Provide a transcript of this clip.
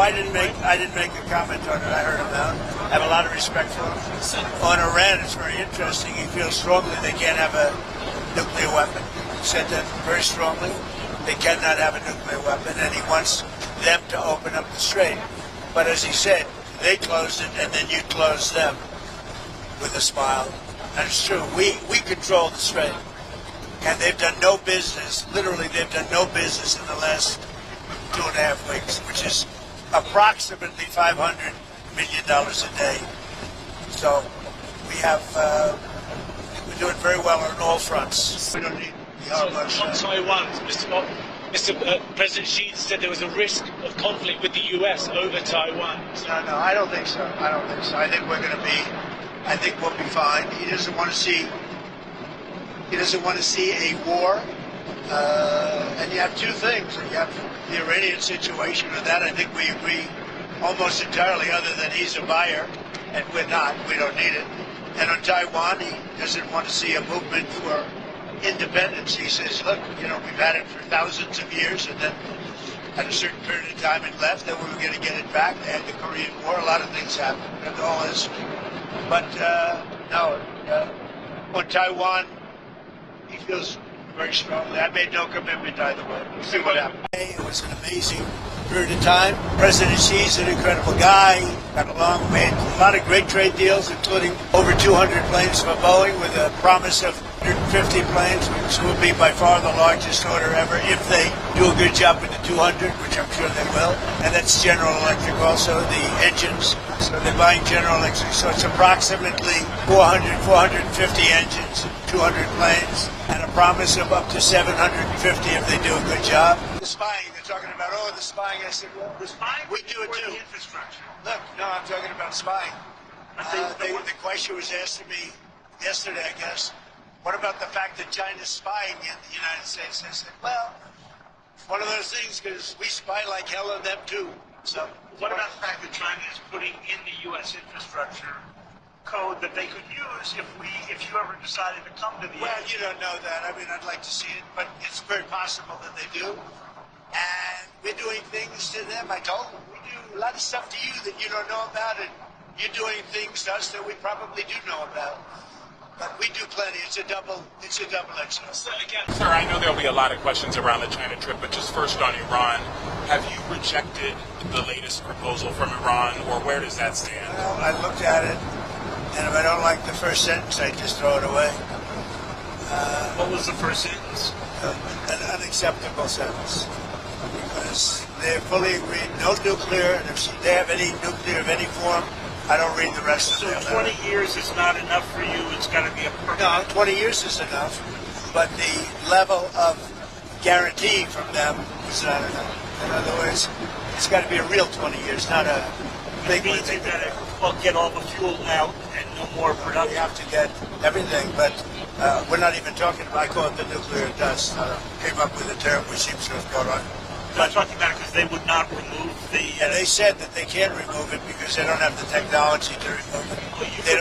I didn't make a comment on it. I heard him out. I have a lot of respect for him. On Iran, it's very interesting. He feels strongly they can't have a nuclear weapon. He said that very strongly. They cannot have a nuclear weapon, and he wants them to open up the strait. But as he said, they closed it, and then you closed them with a smile. And it's true. We control the strait. And they've done no business, literally they've done no business in the last 2.5 weeks, which is approximately $500 million a day. So we have, we're doing very well on all fronts. We don't need on Taiwan, Mr. President Xi said there was a risk of conflict with the U.S. over Taiwan. No, I don't think so. I think we'll be fine. He doesn't want to see a war. And you have two things. You have the Iranian situation, and that I think we agree almost entirely, other than he's a buyer, and we're not. We don't need it. And on Taiwan, he doesn't want to see a movement for independence. He says, look, we've had it for thousands of years, and then at a certain period of time it left, then we were going to get it back. They had the Korean War. A lot of things happened. That's all history. But, no, on Taiwan, he feels very strongly. I made no commitment either way. We'll see what happens. It was an amazing period of time. President Xi's an incredible guy. Got along, made a lot of great trade deals, including over 200 planes for Boeing with a promise of 150 planes, which will be by far the largest order ever if they do a good job with the 200, which I'm sure they will. And that's General Electric also, the engines. So they're buying General Electric. So it's approximately 450 engines, 200 planes, and a promise of up to 750 if they do a good job. The spying, they're talking about, the spying. I said, well, the spying, we do it too. The infrastructure. Look, no, I'm talking about spying. The question was asked to me yesterday, I guess, what about the fact that China's spying in the United States? I said, well, it's one of those things because we spy like hell on them too. So, what about the fact that China is putting in the U.S. infrastructure code that they could use if you ever decided to come to the Well, you don't know that. I mean, I'd like to see it, but it's very possible that they do. And we're doing things to them. I told them, we do a lot of stuff to you that you don't know about, and you're doing things to us that we probably do know about. But we do plenty. It's a double edged sword. Sir, I know there'll be a lot of questions around the China trip, but just first on Iran, have you rejected the latest proposal from Iran, or where does that stand? Well, I looked at it, and if I don't like the first sentence, I just throw it away. What was the first sentence? An unacceptable sentence. Because they're fully agreed, no nuclear, and if they have any nuclear of any form, I don't read the rest of it. So 20 years is not enough for you. It's got to be a permanent. No, 20 years is enough, but the level of guarantee from them is not enough. In other words, it's got to be a real 20 years, not a big one. They got to get all the fuel out and no more production. We have to get everything, but we're not even talking about. I call it the nuclear dust. Came up with a term which seems to have gone on. I'm talking about it because they would not remove the. And they said that they can't remove it because they don't have the technology to remove it.